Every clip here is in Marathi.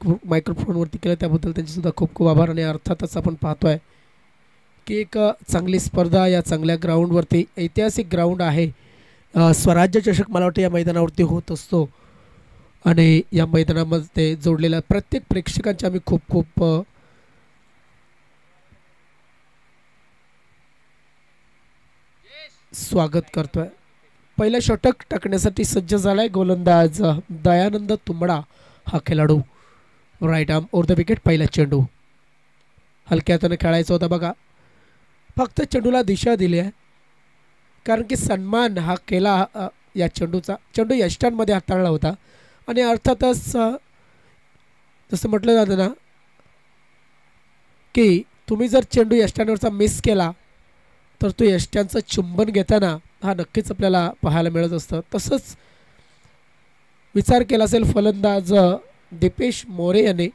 मायक्रोफोनवरती केलं त्याबद्दल त्यांचेसुद्धा खूप खूप आभार. आणि अर्थातच आपण पाहतोय की एक चांगली स्पर्धा या चांगल्या ग्राउंडवरती, ऐतिहासिक ग्राउंड आहे. स्वराज्य चषक मला वाटतं या मैदानावरती होत असतो आणि या मैदानामध्ये जोडलेल्या प्रत्येक प्रेक्षकांचे आम्ही खूप खूप स्वागत करतोय. पहिलं षटक टाकण्यासाठी सज्ज झालाय गोलंदाज दयानंद तुंबडा हा खेळाडू. Right arm over the wicket. पहिला चेंडू हलक्या हाताने खेळायचा होता बघा. फक्त चेंडूला दिशा दिली आहे, कारण की सन्मान हा केला या चेंडूचा. चेंडू यष्टांमध्ये हाताळला होता आणि अर्थातच जसं म्हटलं जातं ना की तुम्ही जर चेंडू यष्टांवरचा मिस केला तर तो यष्ट्यांचं चुंबन घेताना हा नक्कीच आपल्याला पाहायला मिळत असतं. तसंच विचार केला असेल फलंदाज दीपेश मोरे याने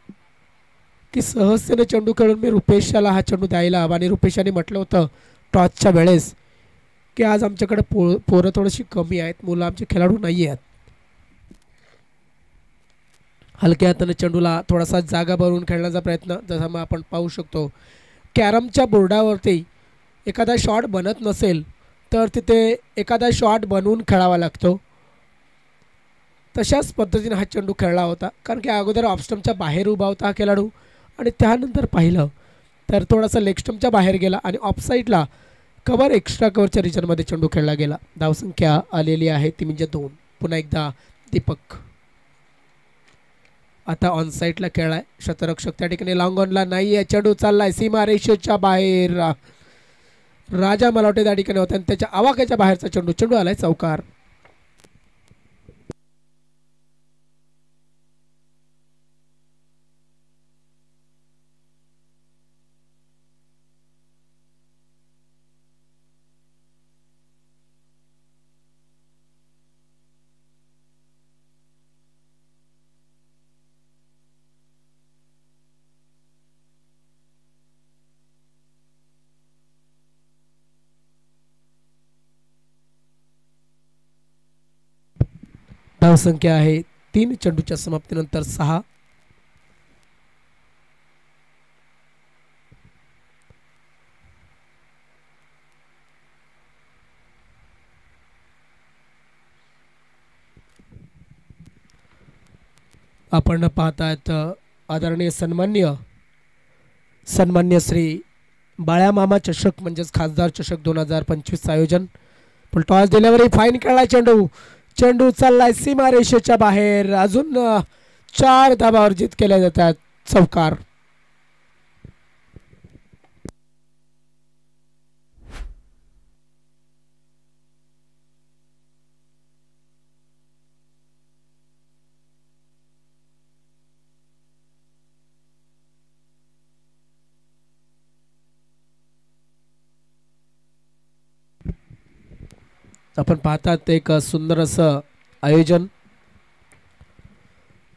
की सहजतेने चेंडू खेळून मी रुपेशाला हा चेंडू द्यायला हवा. आणि रुपेशाने म्हटलं होतं टॉसच्या वेळेस की आज आमच्याकडे पोरं थोडीशी कमी आहेत, मुलं आमचे खेळाडू नाही आहेत. हलक्या हाताने चेंडूला थोडासा जागा भरून खेळण्याचा प्रयत्न, जसा मग आपण पाहू शकतो कॅरमच्या बोर्डावरती एखादा शॉट बनत नसेल तर तिथे एखादा शॉट बनवून खेळावा लागतो. तशाच पद्धतीने हा चेंडू खेळला होता, कारण की अगोदर ऑफस्टम्पच्या बाहेर उभा होता हा खेळाडू आणि त्यानंतर पाहिलं तर थोडासा लेगस्टम्पच्या बाहेर गेला आणि ऑफसाईडला कवर एक्स्ट्रा कवरच्या रिजनमध्ये चेंडू खेळला गेला. धावसंख्या आलेली आहे ती म्हणजे 2. पुन्हा एकदा दीपक आता ऑनसाईडला खेळाय. शतरक्षक त्या ठिकाणी लॉंग ऑनला नाही आहे. चेंडू चाललाय सीमा रेषेच्या बाहेर. राजा मला वाटतं त्या ठिकाणी होता आणि त्याच्या आवाक्याच्या बाहेरचा चेंडू. चेंडू आलाय चौकार. धावसंख्या आहे 3. चेंडूच्या समाप्तीनंतर 6. आपण पाहतात आदरणीय सन्मान्य श्री बाळ्यामामा चषक म्हणजेच खासदार चषक 2025 आयोजन. पण टॉस दिल्यावरही फाईन खेळला चेंडू. चेंडू चाललाय सीमा रेषेच्या बाहेर. अजून 4 धावा अर्जित केल्या जातात. चौकार. आपण पाहतात एक सुंदर असं आयोजन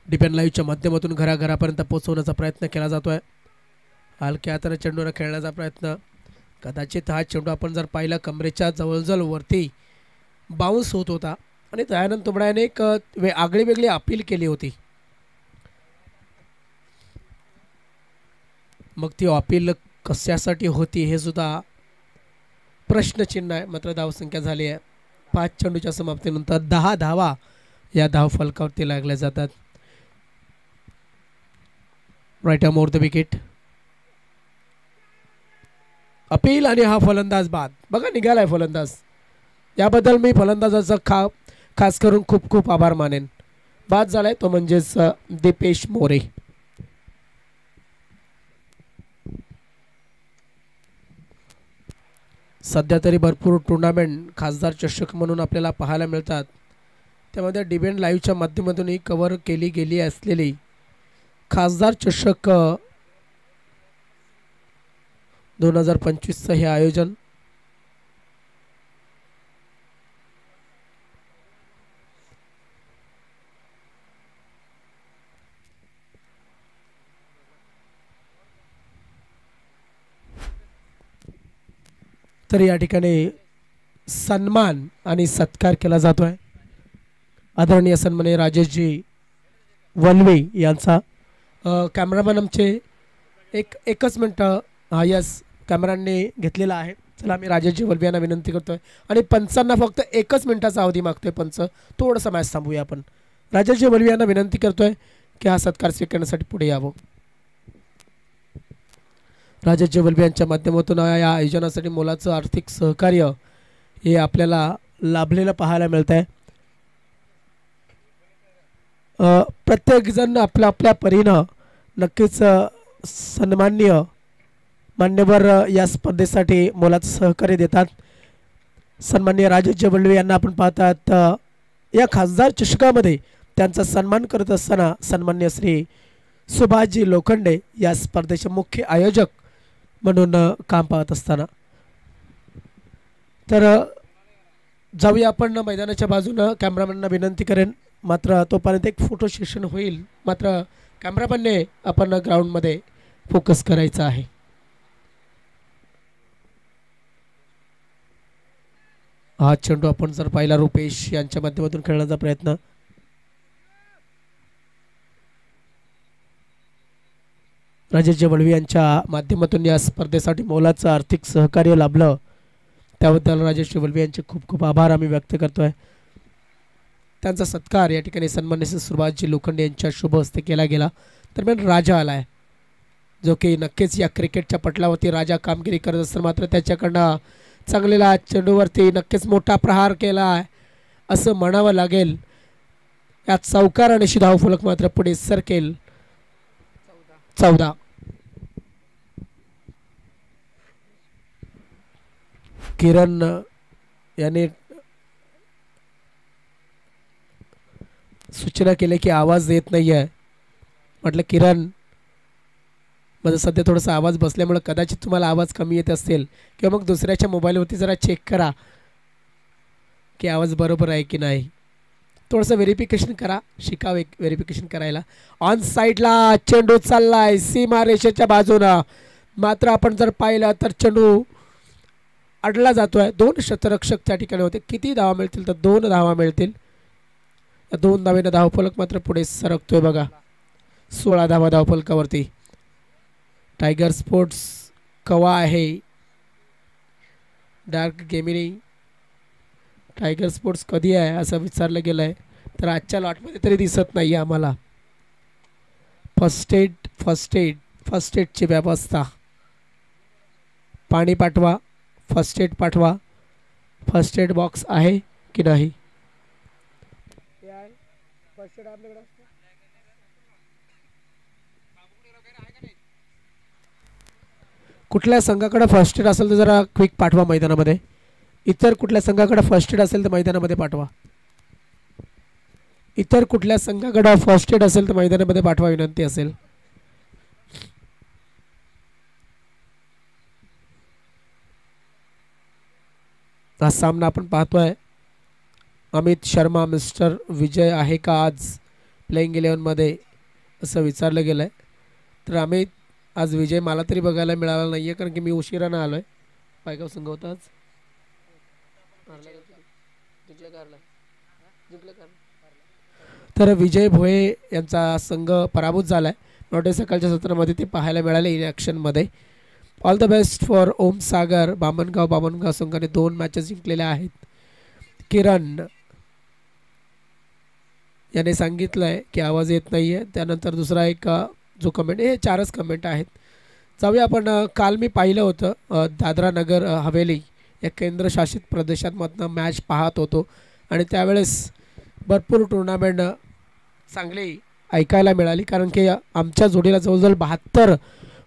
डिपेंड लाईव्हच्या माध्यमातून घराघरापर्यंत पोहोचवण्याचा प्रयत्न केला जातोय. हलक्या हाताने चेंडूला खेळण्याचा प्रयत्न. कदाचित हा चेंडू आपण जर पाहिला कमरेच्या जवळजवळ वरती बाउन्स होत होता आणि दयानंद तुंबड्याने एक आगळी वेगळी अपील केली होती. मग ती अपील कशासाठी होती हे सुद्धा प्रश्नचिन्ह आहे. मात्र धावसंख्या झाली आहे 5. चेंडूच्या समाप्तीनंतर 10 धावा या धावफलकावरती लागल्या जातात. Right arm over the wicket. Appeal आणि हा फलंदाज बाद. बघा निघालाय फलंदाज. याबद्दल मी फलंदाजाचा खास करून खूप खूप आभार मानेन. बाद झालाय तो म्हणजेच दीपेश मोरे. सध्या तरी भरपूर टुर्नामेंट खासदार चषक म्हणून आपल्याला पाहायला मिळतात. त्यामध्ये डिपेंड लाईव्हच्या माध्यमातूनही कव्हर केली गेली असलेली खासदार चषक 2025चं हे आयोजन तर या ठिकाणी सन्मान आणि सत्कार केला जातोय. आदरणीय सन्माननीय राजेशजी वल्वे यांचा कॅमेरामॅन आमचे एकच मिनटं. हा यस, कॅमेराने घेतलेला आहे. चला मी राजेश जेवलवे यांना विनंती करतोय आणि पंचांना फक्त एकच मिनिटाचा अवधी मागतोय. पंच थोडंसं मॅच थांबूया आपण. राजेश जेवलवे यांना विनंती करतोय की हा सत्कार स्वीकारण्यासाठी पुढे यावं. राजेश जेवलवे यांच्या माध्यमातून या आयोजनासाठी मोलाचं आर्थिक सहकार्य हे आपल्याला लाभलेलं पाहायला मिळत आहे. प्रत्येकजण आपल्या आपल्या परीनं नक्कीच सन्माननीय मान्यवर या स्पर्धेसाठी मोलाचं सहकार्य देतात. सन्माननीय राजेश जेवलवे यांना आपण पाहतात या खासदार चषकामध्ये त्यांचा सन्मान करत असताना सन्माननीय श्री सुभाषजी लोखंडे या स्पर्धेचे मुख्य आयोजक म्हणून काम पाहत असताना. तर जाऊया आपण मैदानाच्या बाजूनं. कॅमेरामॅनना विनंती करेन मात्र तोपर्यंत एक फोटो सेशन होईल. मात्र कॅमेरामॅनने आपण ग्राउंडमध्ये फोकस करायचा आहे. हा चेंडू आपण जर पाहिला रुपेश यांच्या माध्यमातून खेळण्याचा प्रयत्न. राजेश जेवलवे यांच्या माध्यमातून या स्पर्धेसाठी मोलाचं आर्थिक सहकार्य लाभलं त्याबद्दल राजेश जेवलवे यांचे खूप खूप आभार आम्ही व्यक्त करतोय. त्यांचा सत्कार या ठिकाणी सन्माननीय सुभाषजी लोखंडे यांच्या शुभ हस्ते केला गेला. दरम्यान राजा आलाय जो की नक्कीच या क्रिकेटच्या पटलावरती राजा कामगिरी करत असताना मात्र त्याच्याकडनं चांगलेला चेंडूवरती नक्कीच मोठा प्रहार केला आहे असं म्हणावं लागेल. यात चौकार आणि धावफलक मात्र पुढे सरकेल. 14. किरण याने सूचना केली की आवाज येत नाही आहे. म्हटलं किरण माझं सध्या थोडासा आवाज बसल्यामुळे कदाचित तुम्हाला आवाज कमी येत असेल किंवा मग दुसऱ्याच्या मोबाईलवरती जरा चेक करा की आवाज बरोबर आहे की नाही. थोडंसं व्हेरिफिकेशन करा. शिकाव एक व्हेरिफिकेशन करायला. ऑन साईडला चेंडू चाललाय सीमा रेषेच्या बाजूनं. मात्र आपण जर पाहिलं तर चेंडू अडला जातोय. 2 शतरक्षक त्या ठिकाणी होते. किती धावा मिळतील तर 2 धावा मिळतील. 2 धावेनं धावफलक मात्र पुढे सरकतोय बघा. 16 धावा धावफलकावरती. टायगर स्पोर्ट्स कवा आहे डार्क गेमिंग. टायगर स्पोर्ट्स कधी आहे असं विचारलं गेलं आहे तर आजच्या लॉटमध्ये तरी दिसत नाही आहे आम्हाला. फर्स्ट एडची व्यवस्था. पाणी पाठवा. फर्स्ट एड पाठवा. फर्स्ट एड बॉक्स आहे की नाही. कुठल्या संघाकडे फर्स्ट एड असेल तर जरा क्विक पाठवा मैदानामध्ये. इतर कुठल्या संघाकडे फर्स्ट एड असेल तर मैदानामध्ये पाठवा. इतर कुठल्या संघाकडे फर्स्ट एड असेल तर मैदानामध्ये पाठवा विनंती असेल. हा सामना आपण पाहतोय. अमित शर्मा मिस्टर विजय आहे का आज प्लेइंग 11 मध्ये असं विचारलं गेलं आहे. तर अमित आज विजय मला तरी बघायला मिळाला नाही आहे कारण की मी उशिरानं आलो आहे. पायगाव संघ होता आज. तर विजय भोये यांचा संघ पराभूत झाला आहे. नोटे सकाळच्या सत्रामध्ये ते पाहायला मिळाले इन ॲक्शनमध्ये. All the best for Om Sagar. Bamangaon संघाने 2 मॅचेस जिंकलेल्या आहेत. किरण याने सांगितलं आहे की आवाज येत नाही आहे. त्यानंतर दुसरा एक जो कमेंट हे 4च कमेंट आहेत. जाऊया आपण. काल मी पाहिलं होतं दादरा नगर हवेली या केंद्रशासित प्रदेशांमधनं मॅच पाहत होतो आणि त्यावेळेस भरपूर टुर्नामेंट चांगली ऐकायला मिळाली कारण की आमच्या जोडीला जवळजवळ 72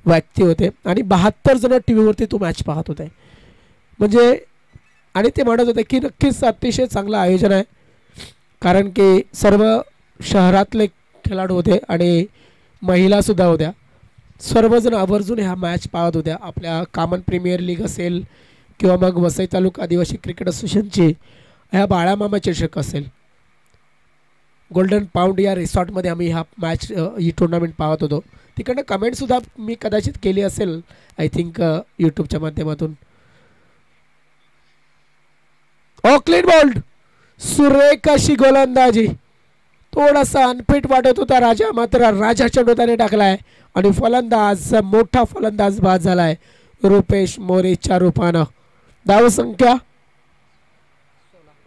व्यक्ती होते आणि 72 जण टी व्हीवरती तो मॅच पाहत होते. म्हणजे आणि ते म्हणत होते की नक्कीच अतिशय चांगलं आयोजन आहे कारण की सर्व शहरातले खेळाडू होते आणि महिलासुद्धा होत्या. सर्वजण आवर्जून ह्या मॅच पाहत होत्या. आपल्या कॉमन प्रीमियर लीग असेल किंवा मग वसई तालुका आदिवासी क्रिकेट असोसिएशनची ह्या बाळामामा चषक असेल. गोल्डन पाऊंड या रिसॉर्टमध्ये आम्ही हा मॅच ही टुर्नामेंट पाहत होतो. तिकडनं कमेंटसुद्धा मी कदाचित केली असेल आय थिंक यूट्यूबच्या माध्यमातून. क्लीन बॉल्ड सुरेख अशी गोलंदाजी. थोडासा अनफिट वाटत होता राजा, मात्र राजा चेंडू त्याने टाकलाय आणि फलंदाज, मोठा फलंदाज बाद झालाय रुपेश मोरेच्या रूपानं. धावसंख्या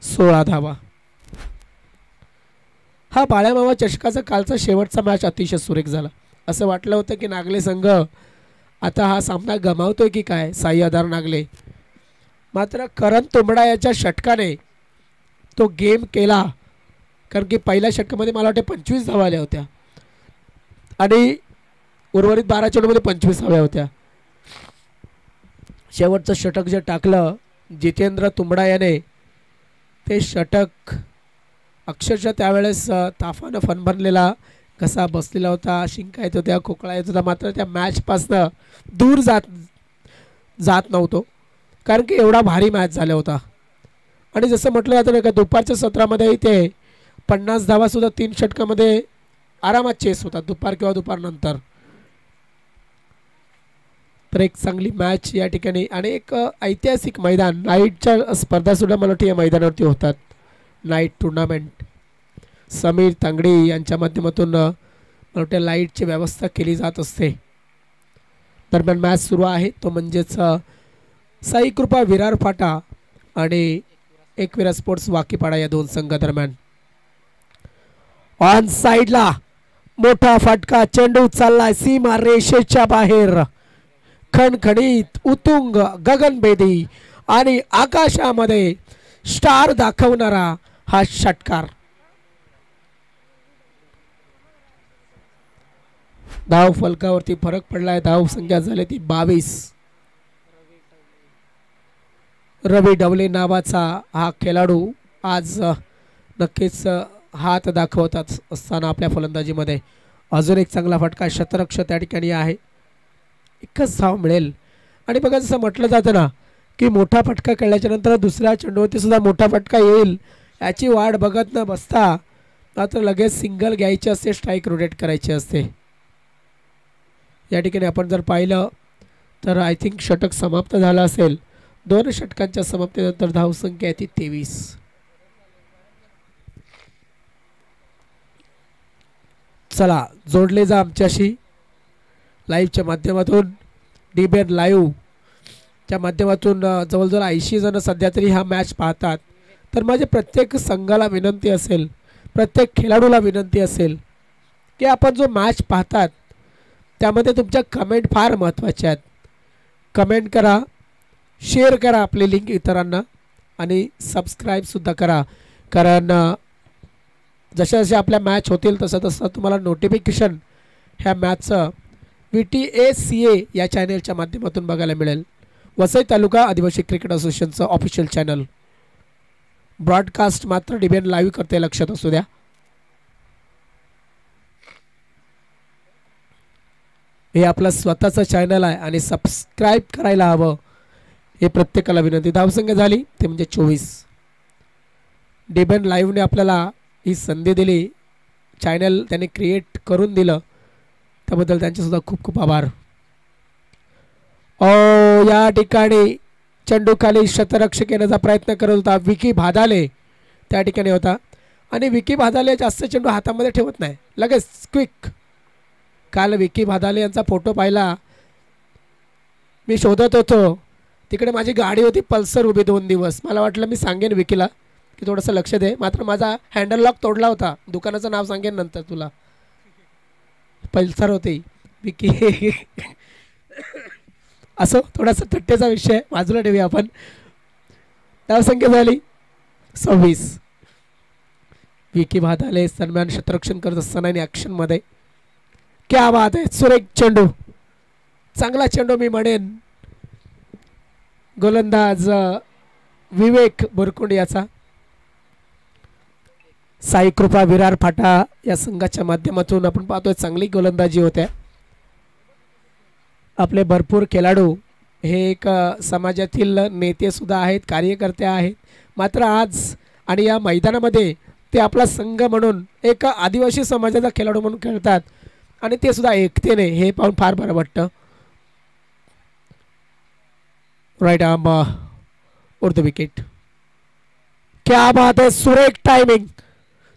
16 धावा. हा बाळ्यामामा चषकाचा कालचा शेवटचा मॅच अतिशय सुरेख झाला. असं वाटलं होतं की नागले संघ आता हा सामना गमावतोय की काय, साई आधार नागले. मात्र करण तुंबडा याच्या षटकाने तो गेम केला. कारण की पहिल्या षटकामध्ये मला वाटते 25 धावा आल्या होत्या आणि उर्वरित 12 चेंडूमध्ये 25 धावा होत्या. शेवटचं षटक जे टाकलं जितेंद्र तुंबडा याने, ते षटक अक्षरशः त्यावेळेस ताफानं फनभरलेला कसा बसलेला होता, शिंका येत होत्या, खोकळा येत होता. मात्र त्या मॅचपासनं दूर जात नव्हतो कारण की एवढा भारी मॅच झाला होता. आणि जसं म्हटलं जातं ना का दुपारच्या सत्रामध्ये ते 50 धावासुद्धा 3 षटकामध्ये आरामात चेस होतात दुपार किंवा दुपारनंतर. तर एक चांगली मॅच या ठिकाणी आणि एक ऐतिहासिक मैदान, नाईटच्या स्पर्धासुद्धा मला वाटतं या मैदानावरती होतात, नाईट टुर्नामेंट. समीर तांगडी यांच्या माध्यमातून मला वाटतं लाईटची व्यवस्था केली जात असते. दरम्यान मॅच सुरू आहे तो म्हणजेच साई कृपा विरार फाटा आणि एकविरा स्पोर्ट्स वाकीपाडा या दोन संघादरम्यान. ऑन साईडला मोठा फटका, चेंडू चाललाय सीमा रेषेच्या बाहेर, खणखणीत उतुंग गगनभेदी आणि आकाशामध्ये स्टार दाखवणारा हा षटकार. धाव फलकावरती फरक पडलाय. धाव संख्या झाली ती 22. रवी डवले नावाचा हा खेळाडू आज नक्कीच हात दाखवतात असताना आपल्या फलंदाजीमध्ये. अजून एक चांगला फटका, शतरक्ष त्या ठिकाणी आहे. एकच धाव मिळेल. आणि बघा जसं म्हटलं जातं ना की मोठा फटका खेळल्याच्या नंतर दुसऱ्या चेंडूवरती सुद्धा मोठा फटका येईल याची वाट बघत न बसता मात्र लगेच सिंगल घ्यायची असते, स्ट्राईक रोटेट करायची असते. या ठिकाणी आपण जर पाहिलं तर आय थिंक षटक समाप्त झालं असेल. 2 षटकांच्या समाप्तीनंतर धावसंख्या आहे ती 23. चला जोडले जा आमच्याशी लाईव्हच्या माध्यमातून. डीबीएन लाईव्हच्या माध्यमातून जवळजवळ 80 जण सध्या तरी हा मॅच पाहतात. तर माझे प्रत्येक संघाला विनंती असेल, प्रत्येक खेळाडूला विनंती असेल की आपण जो मॅच पाहतात त्यामध्ये तुमच्या कमेंट फार महत्त्वाच्या आहेत. कमेंट करा, शेअर करा आपली लिंक इतरांना आणि सबस्क्राईबसुद्धा करा. कारण जशा जशा आपल्या मॅच होतील तसं तसं तुम्हाला नोटिफिकेशन ह्या मॅचचं VTACA या चॅनलच्या माध्यमातून बघायला मिळेल. वसई तालुका आदिवासी क्रिकेट असोसिएशनचं ऑफिशियल चॅनल. ब्रॉडकास्ट मात्र डीबीएन लाईव्ह करते, लक्षात असू द्या. हे आपलं स्वतःचं चॅनल आहे आणि सबस्क्राईब करायला हवं हे प्रत्येकाला विनंती. धावसंख्या झाली ते म्हणजे 24. डीबीएन लाईव्हने आपल्याला ही संधी दिली, चॅनल त्यांनी क्रिएट करून दिलं, त्याबद्दल त्यांचेसुद्धा खूप खूप आभार. या ठिकाणी चेंडू खाली शतरक्षक येण्याचा प्रयत्न करत होता विकी भादाले त्या ठिकाणी होता. आणि विकी भादाले जास्त चेंडू हातामध्ये ठेवत नाही, लगेच क्विक. काल विकी भादाले यांचा फोटो पाहिला, मी शोधत होतो तिकडे माझी गाडी होती पल्सर उभी 2 दिवस. मला वाटलं मी सांगेन विकीला की थोडंसं लक्ष दे, मात्र माझा हँडल लॉक तोडला होता. दुकानाचं नाव सांगेन नंतर तुला. पल्सर होती विकी. असो, थोडासा थट्टेचा विषय बाजूला ठेवूया आपण. धावसंख्या झाली 26. विकी भादाले दरम्यान क्षेत्ररक्षण करत असताना आणि ॲक्शनमध्ये क्या बात आहे, सुरेख चेंडू, चांगला चेंडू मी म्हणेन. गोलंदाज विवेक बोरकुंड याचा. साई कृपा विरार फाटा या संघाच्या माध्यमातून आपण पाहतोय चांगली गोलंदाजी होते. आपले भरपूर खेळाडू हे एक समाजातील नेते सुद्धा आहेत, कार्यकर्ते आहेत. मात्र आज आणि या मैदानामध्ये ते आपला संघ म्हणून एक आदिवासी समाजाचा खेळाडू म्हणून खेळतात आणि ते सुद्धा एकतेने, हे पाहून फार बरं वाटतं. राईट आर्म और द विकेट. क्या बात है, सुरेख टाइमिंग,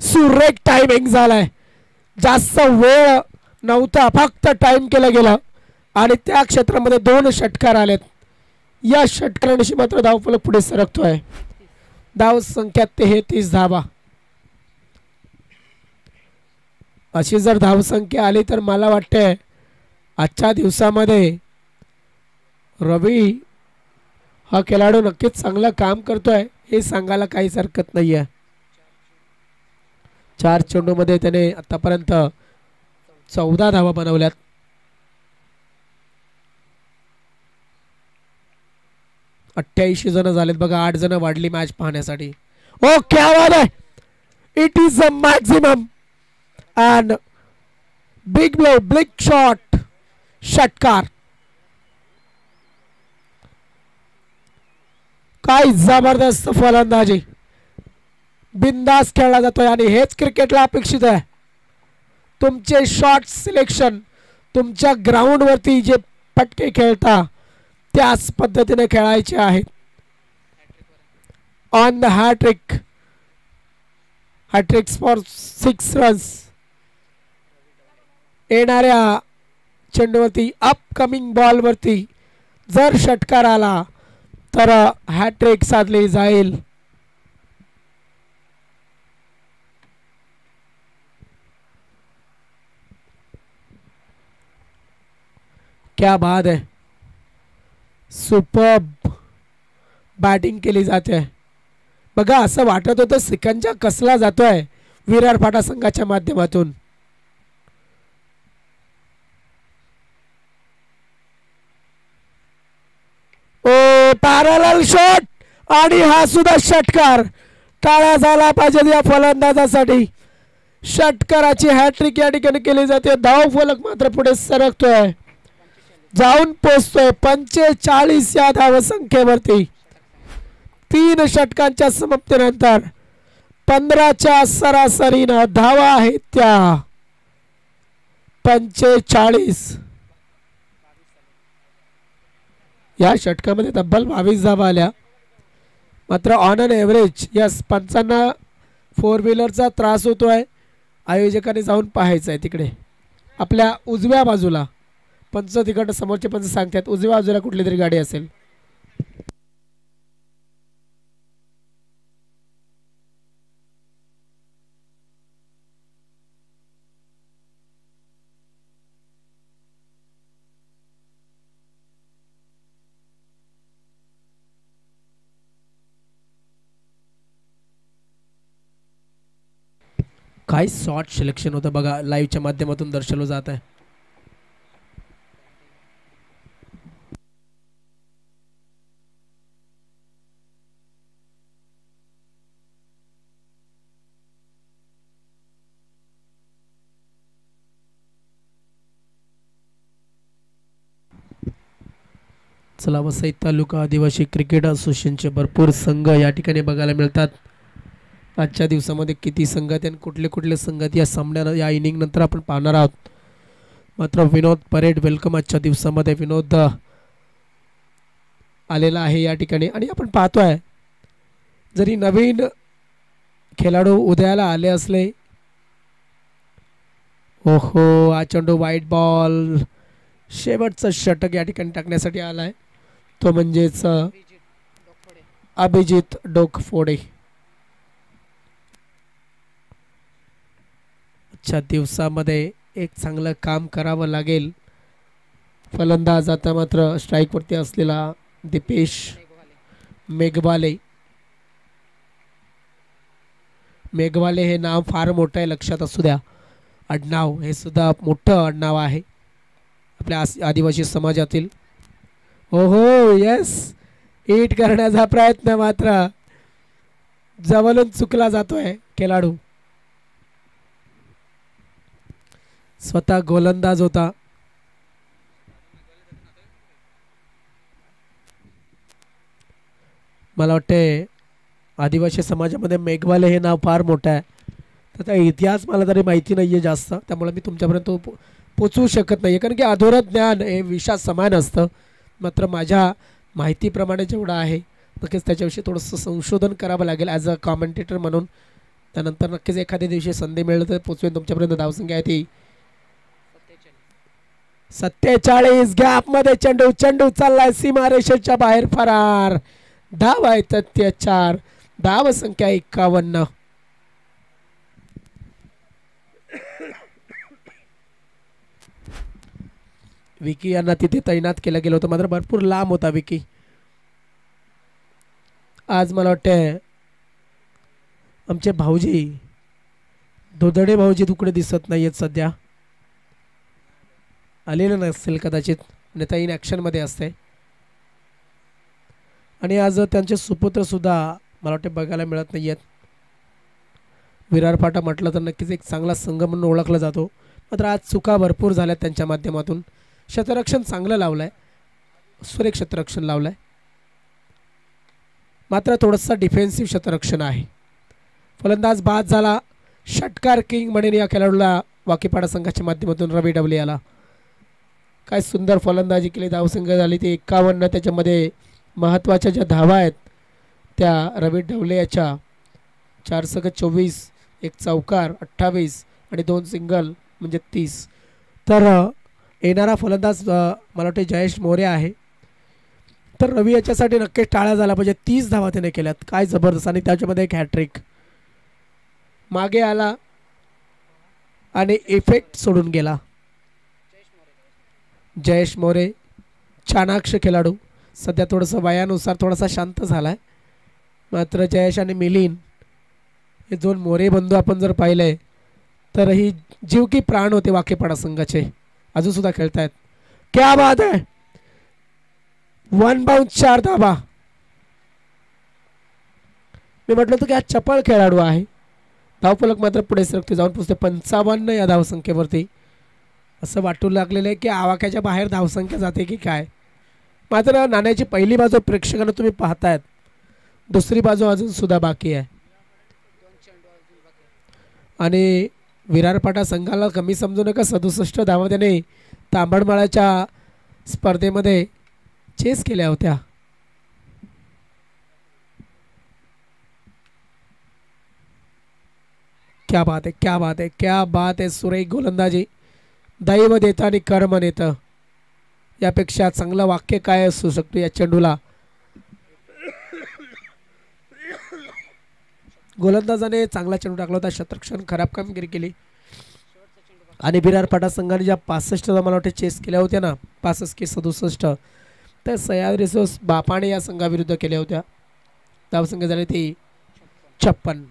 सुरेख टायमिंग झालाय, जास्त वेळ नव्हता, फक्त टाइम केलं गेलं आणि त्या क्षेत्रामध्ये 2 षटकार आलेत. या षटकारांशी मात्र धावफलक पुढे सरकतोय. धाव संख्या 33 धावा. अशी जर धावसंख्या आली तर मला वाटते आजच्या दिवसामध्ये रवी हा खेळाडू नक्कीच चांगलं काम करतोय हे सांगायला काहीच हरकत नाहीये. 4 चेंडूमध्ये त्याने आतापर्यंत 14 धावा बनवल्यात. अठ्ठ्याऐंशी जण झालेत बघा, 8 जण वाढली मॅच पाहण्यासाठी. ओ क्या बात आहे, it is a maximum and big blow, big shot, षटकार. काय जबरदस्त फलंदाजी, बिंदास खेळला जातोय आणि हेच क्रिकेटला अपेक्षित आहे. तुमचे शॉट सिलेक्शन, तुमच्या ग्राउंड वरती जे पटके खेळता त्याच पद्धतीने खेळायचे आहेत. On the hattrick, hattricks for 6 runs. येणाऱ्या चेंडूवरती, अपकमिंग बॉलवरती जर षटकार आला तर हॅट्रिक साधली जाईल. क्या बात है, सुपर्ब बॅटिंग केली जाते. बघा असं वाटत होतं सिकंजा कसला जातोय विरार फाटा संघाच्या माध्यमातून. ओ पॅरलल शॉट आणि हा सुद्धा षटकार. टाळ्या झाला पाहिजे या फलंदाजासाठी. षटकाराची हॅट्रिक या ठिकाणी केली जाते. धाव फलक मात्र पुढे सरकतोय, जाऊन पोहोचतोय 45 या धावसंख्येवरती. 3 षटकांच्या समाप्तीनंतर 15च्या सरासरीनं धावा आहेत त्या 45. या षटकामध्ये तब्बल 22 धावा आल्या. मात्र ऑन अन एव्हरेज यस पंचांना 4 व्हीलरचा त्रास होतोय. आयोजकांनी जाऊन पाहायचं आहे तिकडे आपल्या उजव्या बाजूला. पंच तिकडे समोरचे पंच सांगतात उजव्या बाजूला कुठली तरी गाडी असेल. काय शॉट सिलेक्शन होतं बघा, लाईव्हच्या माध्यमातून दर्शवलं जात आहे. चला वसई तालुका आदिवासी क्रिकेट असोसिएशनचे भरपूर संघ या ठिकाणी बघायला मिळतात. आजच्या दिवसामध्ये किती संघ आहेत आणि कुठले कुठले संघ आहेत या सामन्याला या इनिंग नंतर आपण पाहणार आहोत. मात्र विनोद परेड वेलकम आजच्या दिवसामध्ये. विनोद आलेला आहे या ठिकाणी आणि आपण पाहतोय जरी नवीन खेळाडू उदयाला आले असले. ओहो हा चेंडू वाईट बॉल. शेवटचं षटक या ठिकाणी टाकण्यासाठी आलाय तो म्हणजेच अभिजित डोकफोडे. आजच्या दिवसामध्ये एक चांगलं काम करावं लागेल. फलंदाज आता मात्र स्ट्राईकवरती असलेला दीपेश मेघवाले. मेघवाले हे नाव फार मोठं आहे, लक्षात असू द्या. आडनाव हे सुद्धा मोठं आडनाव आहे आपल्या आदिवासी समाजातील. ओहो यस, हिट करण्याचा प्रयत्न मात्र जवळून चुकला जातोय खेळाडू. स्वतः गोलंदाज होता. मला वाटते आदिवासी समाजामध्ये मेघवाले हे नाव फार मोठं आहे. त्याचा इतिहास मला तरी माहिती नाही आहे जास्त, त्यामुळे मी तुमच्यापर्यंत पोचवू शकत नाही कारण की अधोरत ज्ञान हे विषयात समान असतं. मात्र माझ्या माहितीप्रमाणे जेवढं आहे नक्कीच त्याच्याविषयी थोडंसं संशोधन करावं लागेल ॲज अ कॉमेंटेटर म्हणून. त्यानंतर नक्कीच एखाद्या दिवशी संधी मिळेल तर पोचवेन तुमच्यापर्यंत. धावसंख्या आहे ती 47. गॅपमध्ये चेंडू, चेंडू चाललाय सीमारेषेच्या बाहेर फरार. धाव आहे 4. धाव संख्या 51. विकी यांना तिथे तैनात केलं गेलं होतं, मात्र भरपूर लांब होता विकी. आज मला वाटतं आमचे भाऊजी दोदडे भाऊजी तुकडे दिसत नाहीयेत सध्या, आलेलं नसेल कदाचित, नेता इन ॲक्शनमध्ये असते. आणि आज त्यांचे सुपुत्र सुद्धा मला वाटते बघायला मिळत नाही आहेत. विरार फाटा म्हटलं तर नक्कीच एक चांगला संघ म्हणून ओळखला जातो, मात्र आज चुका भरपूर झाल्यात त्यांच्या माध्यमातून. क्षेत्ररक्षण चांगलं लावलं आहे, सुरेख क्षेत्ररक्षण लावलं आहे, मात्र थोडंसं डिफेन्सिव्ह क्षेत्ररक्षण आहे. फलंदाज बाद झाला. षटकार किंग म्हणून या खेळाडूला वाकीपाडा संघाच्या माध्यमातून रवी डबले आला. काय सुंदर फलंदाजी केली, धावसंख्या झाली ती 51. त्याच्यामध्ये महत्त्वाच्या ज्या धावा आहेत त्या रवी डवले याच्या 4-24, एक चौकार 28 आणि 2 सिंगल म्हणजे 30. तर येणारा फलंदाज मला वाटते जयेश मोरे आहे. तर रवी याच्यासाठी नक्कीच टाळ्या झाला पाहिजे. 30 धावा त्याने केल्यात, काय जबरदस्त. आणि त्याच्यामध्ये एक हॅट्रिक. मागे आला आणि इफेक्ट सोडून गेला. जयेश मोरे चाणाक्ष खेळाडू, सध्या थोडंसं वयानुसार थोडासा शांत झाला आहे. मात्र जयेश आणि मिलिंद हे 2 मोरे बंधू आपण जर पाहिले तर ही जीव की प्राण होते वाकेपाडा संघाचे, अजूनसुद्धा खेळत आहेत. क्या बात आहे. 1 बाउंस 4 धावा. मी म्हटलं होतं की हा चपळ खेळाडू आहे. धावफलक मात्र पुढे सरकते, जाऊन पुसते 55 या धावसंख्येवरती. असं वाटू लागलेलं आहे की आवाक्याच्या बाहेर धावसंख्या जाते की काय. मात्र नाण्याची पहिली बाजू प्रेक्षकांना तुम्ही पाहतायत, दुसरी बाजू अजून सुद्धा बाकी आहे. आणि विरारपाटा संघाला कमी समजू नका. 67 धावा त्याने तांबडमाळ्याच्या स्पर्धेमध्ये चेस केल्या होत्या. क्या बात आहे, क्या बात आहे, क्या बात आहे. सुरेख गोलंदाजी. दैव देतं आणि कर्म नेतं, यापेक्षा चांगलं वाक्य काय असू शकतो या चेंडूला. गोलंदाजाने चांगला चेंडू टाकला होता, क्षेत्ररक्षण खराब कामगिरी केली. आणि विरारपाटा संघाने ज्या 65 मला वाटते चेस केल्या होत्या ना, 65 की 67, तर सह्याद्री बापाने या संघाविरुद्ध केल्या होत्या. धावसंख्या झाली ती 56.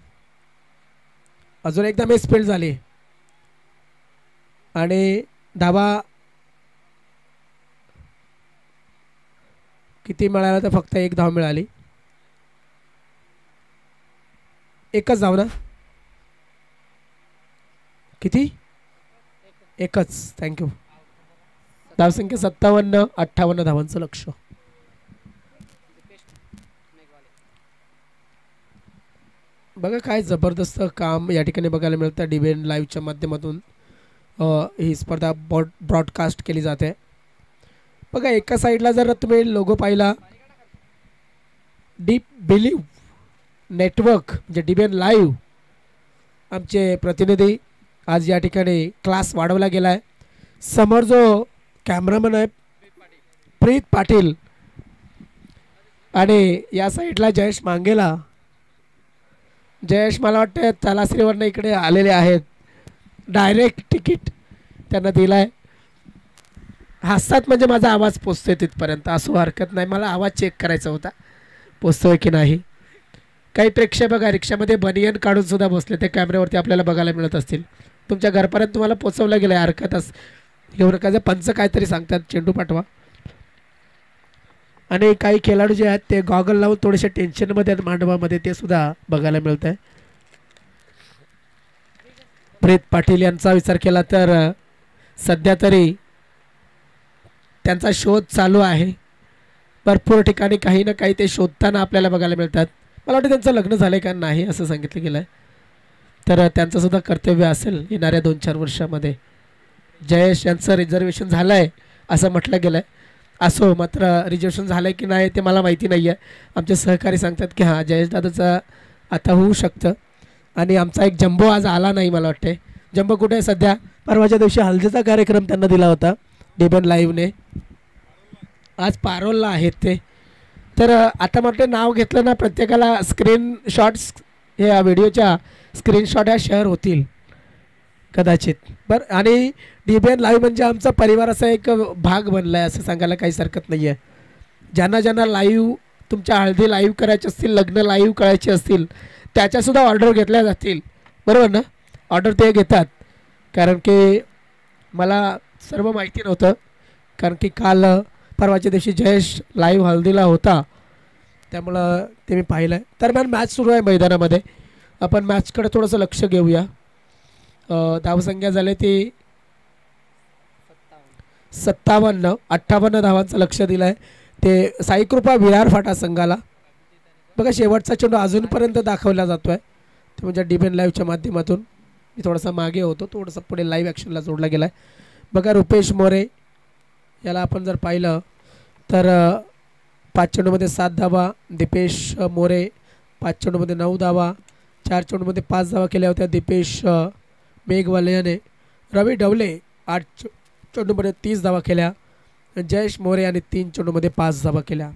अजून एकदा मिसफील्ड झाली आणि धावा किती मिळाला तर फक्त 1 धाव मिळाली. एकच धाव ना, किती? एकच. थँक्यू. धावसंख्या 57, 58 धावांचं लक्ष. बघा काय जबरदस्त काम या ठिकाणी बघायला मिळतं. DBN लाईव्हच्या माध्यमातून ही स्पर्धा ब्रॉडकास्ट केली जाते. बघा एका साईडला जर तुम्ही लोगो पाहिला, डीप बिलीव्ह नेटवर्क म्हणजे DBN लाईव्ह, आमचे प्रतिनिधी आज या ठिकाणी क्लास वाढवला गेला आहे. समोर जो कॅमेरामन आहे प्रीत पाटील आणि या साईडला जयेश मांगेला. जयेश मला वाटतं तलासरीवरनं इकडे आलेले आहेत, डायरेक्ट तिकीट त्यांना दिलं आहे. हसतात म्हणजे माझा आवाज पोचतोय तिथपर्यंत, असं हरकत नाही. मला आवाज चेक करायचा होता पोचतोय की नाही. काही प्रेक्षक बघा रिक्षामध्ये बनियन काढून सुद्धा बसले, ते कॅमेऱ्यावरती आपल्याला बघायला मिळत असतील. तुमच्या घरपर्यंत तुम्हाला पोचवलं गेलं आहे, हरकतच घेऊ नका. पंच काहीतरी सांगतात चेंडू पाठवा. आणि काही खेळाडू जे आहेत ते गॉगल लावून थोडेसे टेन्शनमध्ये आहेत मांडवामध्ये, ते सुद्धा बघायला मिळत आहे. प्रीत पाटील यांचा विचार केला तर सध्या तरी त्यांचा शोध चालू आहे. भरपूर ठिकाणी काही ना काही ते शोधताना आपल्याला बघायला मिळतात. मला वाटतं त्यांचं लग्न झालं का नाही असं सांगितलं गेलं आहे, तर त्यांचंसुद्धा कर्तव्य असेल येणाऱ्या 2-4 वर्षामध्ये. जयेश यांचं रिझर्वेशन झालं आहे असं म्हटलं गेलं आहे. असो, मात्र रिझर्वेशन झालं आहे की नाही ते मला माहिती नाही आहे. आमचे सहकारी सांगतात की हां जयेश दादाचं आता होऊ शकतं. आणि आमचा एक जम्बो आज आला नाही मला वाटते. जम्बो कुठे आहे सध्या? परवाच्या दिवशी हल्दीचा कार्यक्रम त्यांना दिला होता DBN लाईव्हने. आज पारोलला आहेत ते. तर आता म्हटलं नाव घेतलं ना प्रत्येकाला स्क्रीनशॉट्स हे व्हिडिओच्या स्क्रीनशॉट ह्या शेअर होतील कदाचित. बरं आणि DBN लाईव्ह म्हणजे आमचा परिवाराचा एक भाग बनला आहे असं सांगायला काहीच हरकत नाही आहे. ज्यांना ज्यांना लाईव्ह तुमच्या हळदी लाईव्ह करायचे असतील, लग्न लाईव्ह करायचे असतील, त्याच्यासुद्धा ऑर्डर घेतल्या जातील. बरोबर ना? ऑर्डर ते घेतात. कारण की मला सर्व माहिती नव्हतं. कारण की काल परवाच्या दिवशी जयेश लाईव्ह हळदीला होता, त्यामुळं ते मी पाहिलं आहे. दरम्यान मॅच सुरू आहे मैदानामध्ये. आपण मॅचकडे थोडंसं लक्ष घेऊया. धावसंख्या झाली ती 57 धावांचं लक्ष दिलं आहे ते साईकृपा विरार फाटा संघाला. बघा शेवटचा चेंडू अजूनपर्यंत दाखवला जातो आहे ते म्हणजे DBN लाईव्हच्या माध्यमातून. मी थोडासा मागे होतो, थोडंसं पुढे लाईव्ह ॲक्शनला जोडला गेला आहे. बघा रुपेश मोरे याला आपण जर पाहिलं तर 5 चेंडूमध्ये 7 धावा. दीपेश मोरे 5 चेंडूमध्ये 9 धावा. 4 चेंडूमध्ये 5 धावा केल्या होत्या दीपेश मेघवाले याने. रवी ढवले 8 चेंडूमध्ये 30 धावा केल्या. जयेश मोरे यांनी 3 चेंडूमध्ये 5 धावा केल्या.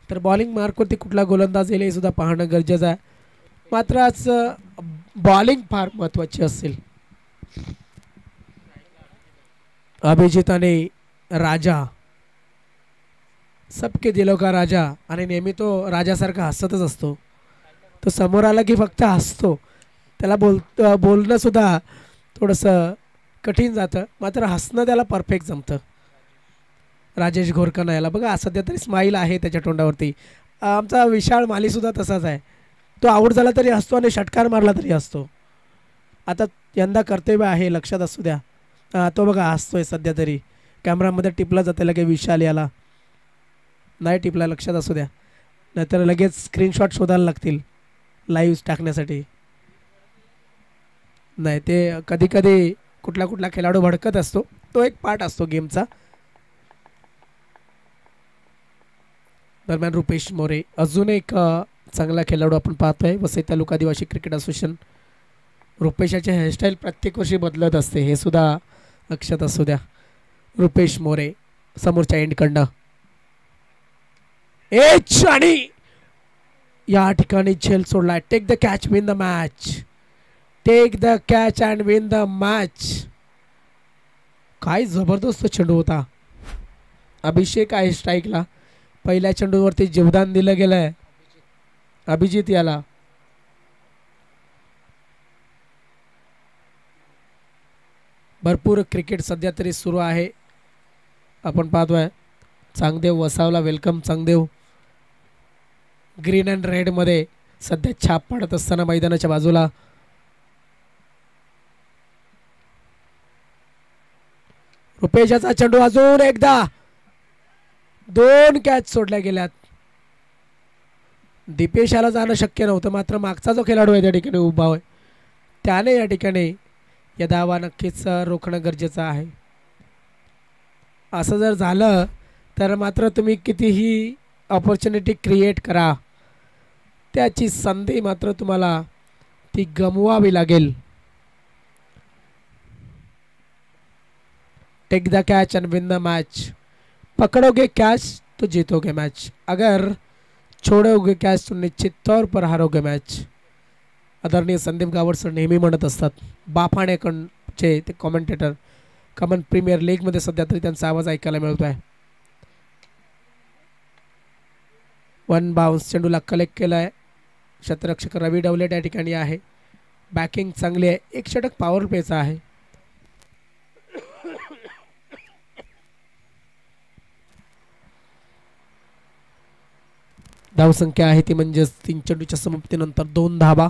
तर बॉलिंग मार्कवरती कुठला गोलंदाज येईल हे सुद्धा पाहणं गरजेचं आहे. मात्र आज बॉलिंग फार महत्त्वाची असेल. अभिजित आणि राजा, सबके दिलो का राजा, आणि नेहमी तो राजासारखा हसतच असतो. तो समोर आला की फक्त हसतो. त्याला बोलणं सुद्धा थोडंसं कठीण जातं, मात्र हसणं त्याला परफेक्ट जमतं. राजेश घोरकना याला बघा सध्या तरी स्माईल आहे त्याच्या तोंडावरती. आमचा विशाल मालीसुद्धा तसाच आहे. तो आऊट झाला तरी हसतो आणि षटकार मारला तरी हसतो. आता यंदा कर्तव्य आहे, लक्षात असू द्या. तो बघा हसतोय सध्या तरी. कॅमेरामध्ये टिपला जाते लगे विशाल याला. नाही टिपला, लक्षात असू द्या, नाहीतर लगेच स्क्रीनशॉट शोधायला लागतील लाईव्ह टाकण्यासाठी. नाही ते कधी कधी कुठला खेळाडू भडकत असतो, तो एक पार्ट असतो गेमचा. दरम्यान रुपेश मोरे अजून एक चांगला खेळाडू आपण पाहतोय. वसई तालुका आदिवासी क्रिकेट असोसिएशन. रुपेशाचे हेअरस्टाईल प्रत्येक वर्षी बदलत असते, हे सुद्धा लक्षात असू द्या. रुपेश मोरे समोरच्या एंडकडनं एच आणि या ठिकाणी झेल सोडलाय. Take the catch, win the match. Take the catch and win the match. काय जबरदस्त चेंडू होता. अभिषेक आहे स्ट्राईकला. पहिल्या चेंडूवरती जीवदान दिलं गेलं आहे अभिजित याला. भरपूर क्रिकेट सध्या तरी सुरू आहे. आपण पाहतोय Changdev Vasawala. Welcome Changdev. Green and रेडमध्ये सध्या छाप पाडत असताना मैदानाच्या बाजूला रुपेशाचा चेंडू. अजून एकदा 2 कॅच सोडल्या गेल्यात. दीपेशाला जाणं शक्य नव्हतं, मात्र मागचा जो खेळाडू आहे त्या ठिकाणी उभा आहे त्याने या ठिकाणी या धावा नक्कीच रोखणं गरजेचं आहे. असं जर झालं तर मात्र तुम्ही कितीही ऑपॉर्च्युनिटी क्रिएट करा, त्याची संधी मात्र तुम्हाला ती गमवावी लागेल. Take the catch and win the match. पकड़ोगे कैच तो जीतोगे मैच, अगर छोड़ोगे कैच तो निश्चित तौर पर हारोगे मैच. आदरणीय संदीप गावड सर नेहमी म्हणत असतात. बाफाणेकडचे ते कॉमेंटेटर. कमन प्रीमियर लीगमध्ये सध्या तरी त्यांचा आवाज ऐकायला मिळतो आहे. 1 बाउन्स चेंडूला कलेक्ट केला आहे. क्षेत्ररक्षक रवी ढवले त्या ठिकाणी आहे. बॅकिंग चांगली आहे. 1 षटक पॉवर प्लेचा आहे. धावसंख्या आहे ती म्हणजेच 3 चेंडूच्या समाप्तीनंतर 2 धावा.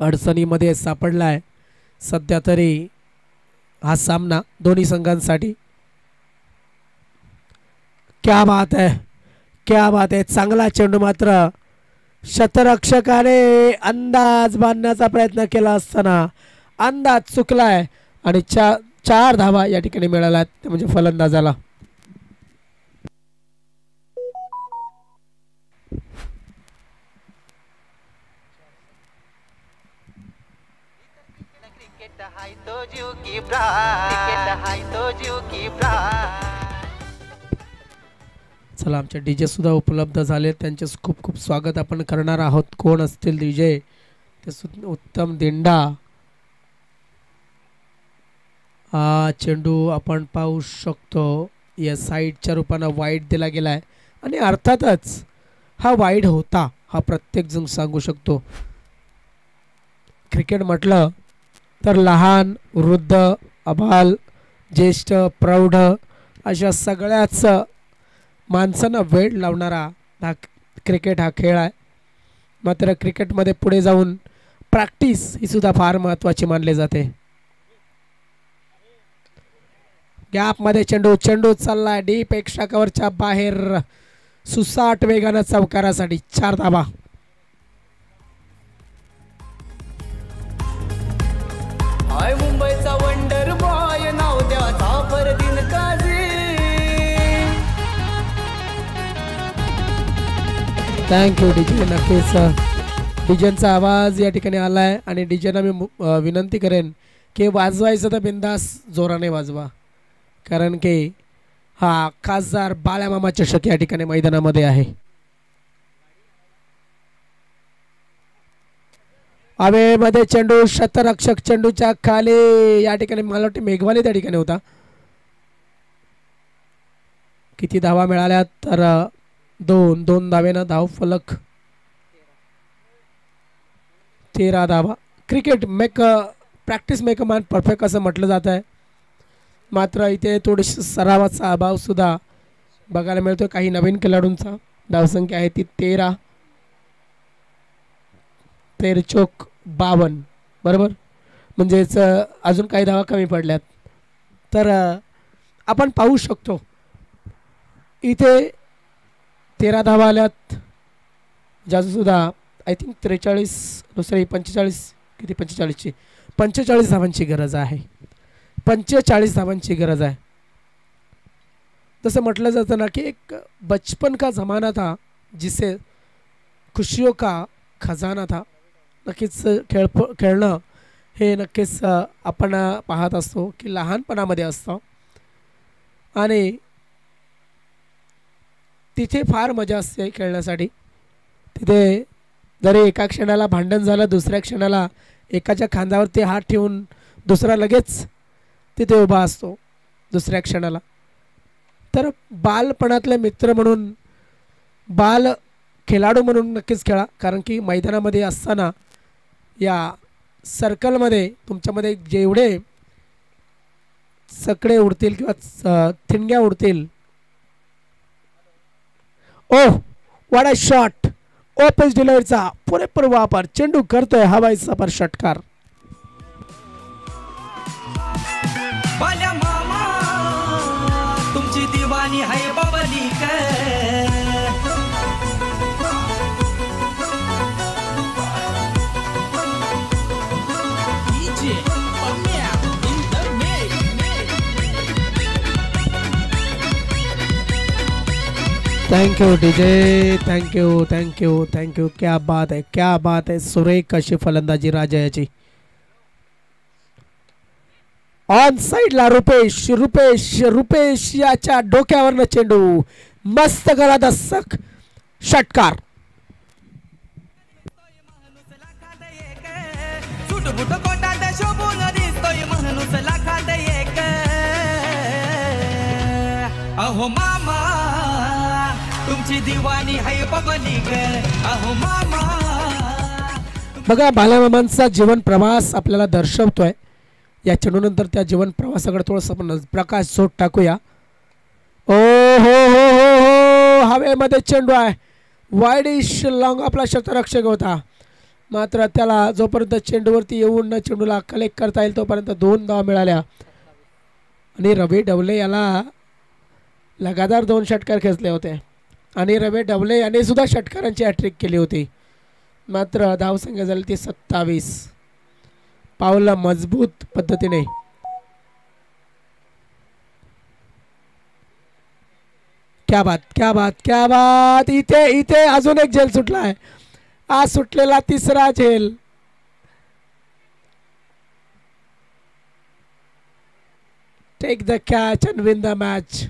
अडचणीमध्ये सापडलाय सध्या तरी हा सामना दोन्ही संघांसाठी. क्या बात है, क्या बात है. चांगला चेंडू मात्र क्षेत्ररक्षकाने अंदाज बांधण्याचा प्रयत्न केला असताना अंदाज चुकलाय आणि 4 धावा या ठिकाणी मिळाल्यात म्हणजे फलंदाजाला. चला आमचे डीजे सुद्धा उपलब्ध झाले, त्यांचे खूप खूप स्वागत आपण करणार आहोत. कोण असतील डीजे ते उत्तम दिंडा. हा चेंडू आपण पाहू शकतो या साईडच्या रूपानं वाईड दिला गेलाय आणि अर्थातच हा वाईड होता, हा प्रत्येक जण सांगू शकतो. क्रिकेट म्हटलं तर लहान वृद्ध अबाल ज्येष्ठ प्रौढ अशा सगळ्याच माणसांना वेळ लावणारा हा क्रिकेट हा खेळ आहे. मात्र क्रिकेटमध्ये पुढे जाऊन प्रॅक्टिस ही सुद्धा फार महत्त्वाची मानली जाते. गॅपमध्ये चेंडू चेंडू चाललाय डीप एक षटकावरच्या बाहेर, सुसाट वेगानं चौकारासाठी 4 धावा. हाय मुंबईचा वंडर बॉय नाव द्या फरदीन काझी. Thank you DJ. नक्कीच डीजेचा आवाज या ठिकाणी आलाय आणि डीजेना मी विनंती करेन की वाजवायचं तर बिंदास जोराने वाजवा, कारण की हा खासदार बाळ्यामामा चषक या ठिकाणी मैदानामध्ये आहे. हवेमध्ये चेंडू शतरक्षक चेंडूच्या खाली या ठिकाणी मला वाटते मेघवाली त्या ठिकाणी होता. किती धावा मिळाल्या तर 2 धावेनं धाव फलक 13 धावा. Cricket practice make a man perfect असं म्हटलं जात आहे. मात्र इथे थोडीशी सरावाचा अभाव सुद्धा बघायला मिळतोय. काही नवीन खेळाडूंचा धावसंख्या आहे ती 13 चोक 52 बरोबर, म्हणजेच अजून काही धावा कमी पडल्यात. तर आपण पाहू शकतो इथे 13 धावा आल्यात, ज्याचं सुद्धा आय थिंक 45 किती 45 धावांची गरज आहे. 45 धावांची गरज आहे. जसं म्हटलं जातं ना की एक बचपन का ज़माना था जिसे खुशियों का खजाना था. नक्कीच खेळणं हे नक्कीच आपण पाहत असतो की लहानपणामध्ये असतं आणि तिथे फार मजा असते खेळण्यासाठी. तिथे जरी एका क्षणाला भांडण झालं, दुसऱ्या क्षणाला एकाच्या खांद्यावरती हात ठेवून दुसरा लगेच तिथे उभा असतो दुसऱ्या क्षणाला. तर बालपणातले मित्र म्हणून, बाल खेळाडू म्हणून नक्कीच खेळा, कारण की मैदानामध्ये असताना या सर्कलमध्ये तुमच्यामध्ये जेवढे सकडे उडतील किंवा ठिणग्या उडतील. Oh what a shot. ओपेस डिलवरीचा पुरेपूर वापर, चेंडू करतोय हवाईचा पर षटकार. बाल्या मामा तुमची दिवाणी आहे बाबली थँक्यू डीजे. थँक्यू. क्या बात है. सुरेख अशी फलंदाजी राजाची. ऑन साइडला रुपेश याच्या डोक्यावरनं चेंडू, मस्त गला दस्तक, षटकार. अहो मामा तुमची दिवाणी आहे बबली अहो मामा. बघा बालमामांचा जीवन प्रवास आपल्याला दर्शवतोय. या चेंडूनंतर त्या जीवन प्रवासाकडे थोडंसं आपण प्रकाश सोड टाकूया. ओ हो हो हो हो, हवेमध्ये चेंडू आहे, वाईडिश लॉंग आपला शतरक्षक होता. मात्र त्याला जोपर्यंत चेंडूवरती येऊन चेंडूला कलेक्ट करता येईल तोपर्यंत 2 धावा मिळाल्या आणि रवी ढवले याला लगातार 2 षटकार खेचले होते आणि रवी ढवले याने सुद्धा षटकारांची हॅट्रिक केली होती. मात्र धावसंख्या झाली ती 27. पावला मजबूत पद्धतीने. क्या बात. इथे अजून एक झेल सुटला आहे. आज सुटलेला 3रा झेल. Take the catch and win the match.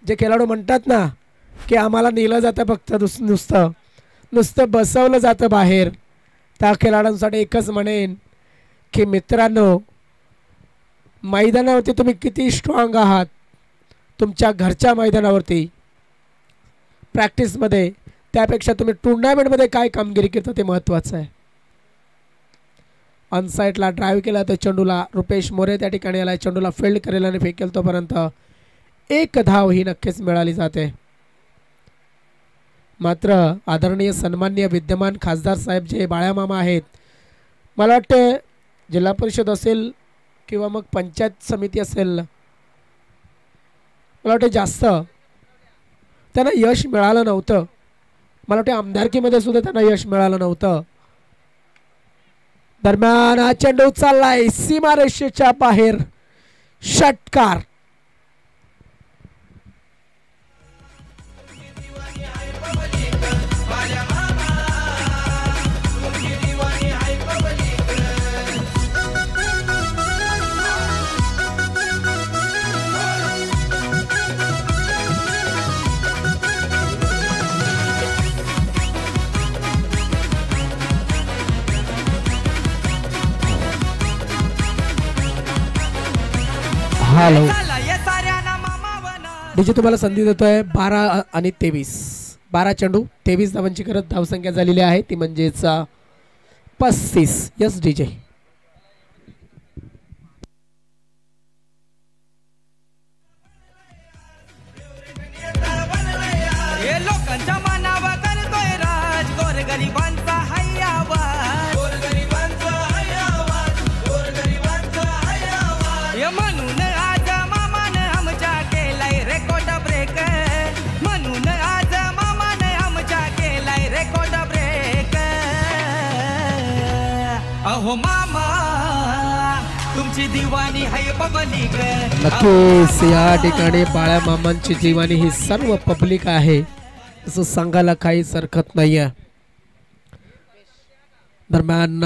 जे खेळाडू म्हणतात ना की आम्हाला नेलं जातं फक्त नुसतं बसवलं जातं बाहेर, त्या खेळाडूंसाठी एकच म्हणेन की मित्रांनो, मैदानावरती तुम्ही किती स्ट्रॉंग आहात, तुमच्या घरच्या मैदानावरती प्रॅक्टिसमध्ये, त्यापेक्षा तुम्ही टुर्नामेंटमध्ये काय कामगिरी करता ते महत्त्वाचं आहे. ऑनसाईडला ड्राईव्ह केला तर चेंडूला रुपेश मोरे त्या ठिकाणी आला, चेंडूला फील्ड करेल आणि फेकेल तोपर्यंत एक धाव ही नक्कीच मिळाली जाते. मात्र आदरणीय सन्माननीय विद्यमान खासदार साहेब जे बाळामामा आहेत, मला वाटते जिल्हा परिषद असेल किंवा मग पंचायत समिती असेल, मला वाटतं जास्त त्यांना यश मिळालं नव्हतं. मला वाटतं आमदारकीमध्ये सुद्धा त्यांना यश मिळालं नव्हतं. दरम्यान हा चेंडू चाललाय सीमारेषेच्या बाहेर, षटकार. हॅलो डीजे तुम्हाला संधी देतोय. 12 आणि 23, 12 चेंडू 23 धावांची करत धावसंख्या झालेली आहे, ती म्हणजेच 35. Yes DJ. लोकांच्या मनावर करतोय राज, गोरगरिबांचा हाय आवाज, गोरगरिबांचा हाय आवाज, गोरगरिबांचा हाय आवाज. म्हणून आज मामाने आमच्या केलाय रेकॉर्ड ब्रेक, म्हणून आज मामाने आमच्या केलाय रेकॉर्ड ब्रेक. अहो मामा तुमची दिवाणी हाय पब्लिक. नक्कीच या ठिकाणी बाळा मामांची दिवाणी ही सर्व पब्लिक आहे, असं सांगायला काहीच हरकत नाही आहे. दरम्यान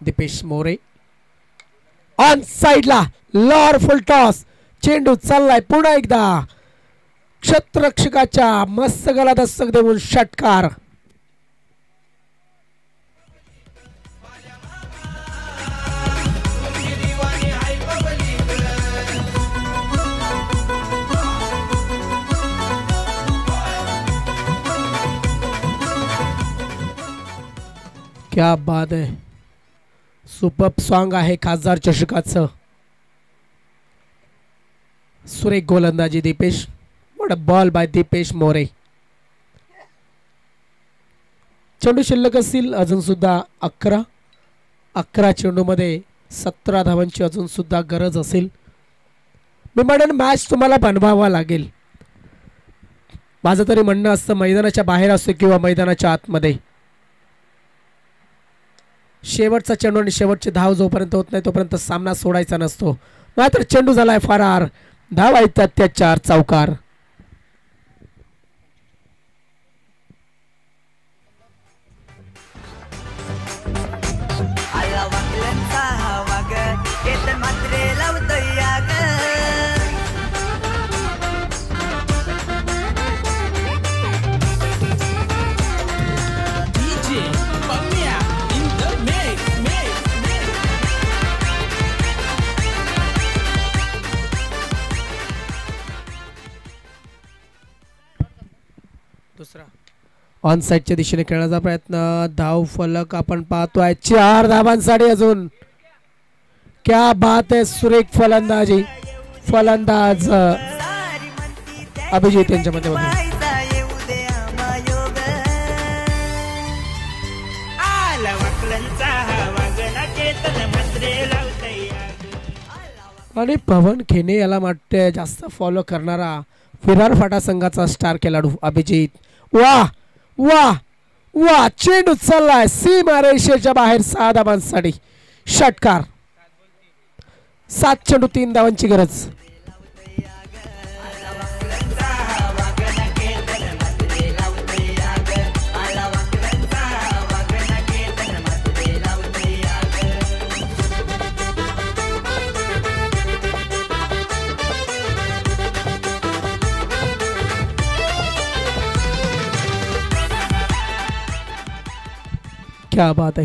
दीपेश मोरे ऑन साइडला, लॉर फुल टॉस, चेंडू चाललाय पुन्हा एकदा क्षेत्ररक्षकाच्या मस्तकाला दस्तक देऊन षटकार. क्या बात आहे, सुपर सॉन्ग आहे खासदार चषकाचं. सुरेख गोलंदाजी Deepesh, what a ball by Deepesh More. चेंडू शिल्लक असतील अजून सुद्धा 11 चेंडूमध्ये 17 धावांची अजून सुद्धा गरज असेल. मी म्हणेन मॅच तुम्हाला बनवावा लागेल. माझं तरी म्हणणं असतं मैदानाच्या बाहेर असतो किंवा मैदानाच्या आतमध्ये, शेवटचा चेंडू आणि शेवटची धाव जोपर्यंत होत नाही तोपर्यंत सामना सोडायचा नसतो. मात्र चेंडू झालाय फरार, धाव आहेत त्याच्या 4 चौकार. दुसरा ऑन साइडच्या दिशेने खेळण्याचा प्रयत्न, धाव फलक आपण पाहतोय 4 धावांसाठी अजून. क्या बात आहे, सुरेख फलंदाजी, फलंदाज अभिजित यांच्यामध्ये आणि पवन खेने याला वाटते जास्त फॉलो करणारा विरार फाटा संघाचा स्टार खेळाडू अभिजित. वाह वाह वाह, चेंडू चाललाय सीमारेषेच्या बाहेर 6 धावांसाठी षटकार. 7 चेंडू 3 धावांची गरज. क्या बात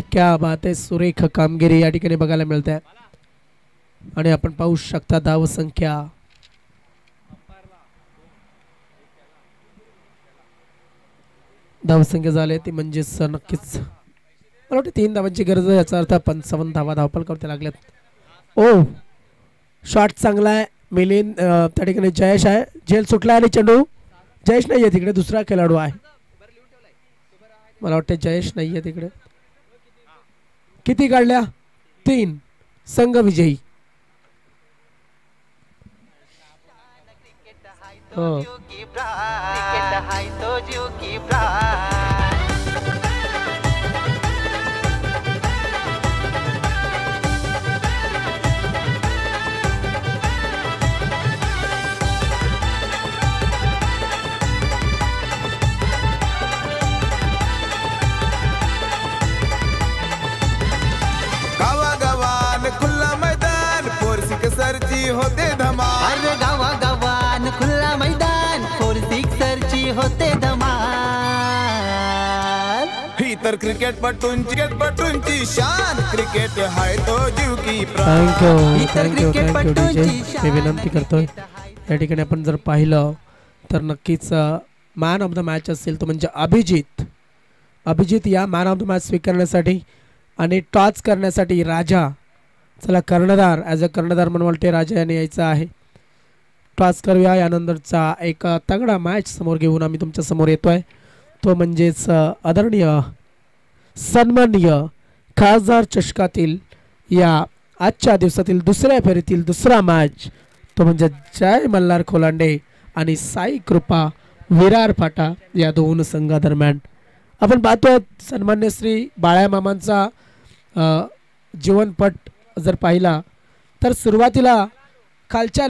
आहे, सुरेख कामगिरी या ठिकाणी बघायला मिळते. आणि आपण पाहू शकता धावसंख्या झाले ती म्हणजेच नक्कीच मला वाटतं 3 धावांची गरज आहे. याचा अर्थ 55 धावा धावपलकावरती लागल्यात. ओ शॉट चांगला आहे. मिलिंद त्या ठिकाणी जयेश आहे. झेल सुटला आणि चेंडू जयेश नाही आहे तिकडे, दुसरा खेळाडू आहे. मला वाटतं जयेश नाही आहे तिकडे. किती काढल्या? 3. संघ विजयी. हो होते धमाल. अरे गावा गावान खुल्ला मैदान 4 सिक्सरची होते धमाल. ही तर क्रिकेटपटूंची शान. क्रिकेट हाय तो जीव की प्राण. थँक्यू मी विनंती करतोय. या ठिकाणी आपण जर पाहिलं तर नक्कीच मॅन ऑफ द मॅच असेल तो म्हणजे अभिजित या मॅन ऑफ द मॅच स्वीकारण्यासाठी आणि टॉच करण्यासाठी राजा. चला कर्णधार ॲज अ कर्णधार म्हणवलटे राजा यांनी यायचं आहे. टॉस करूया. यानंतरचा एक तगडा मॅच समोर घेऊन आम्ही तुमच्या समोर येतोय. तो म्हणजेच आदरणीय सन्माननीय खासदार चषकातील या आजच्या दिवसातील दुसऱ्या फेरीतील दुसरा मॅच तो म्हणजे जय मल्हार खोलांडे आणि साई कृपा विरार फाटा या दोन संघादरम्यान. आपण पाहतो सन्मान्य श्री बाळ्यामामांचा जीवनपट जर पाहिला तर सुरुवातीला खालच्या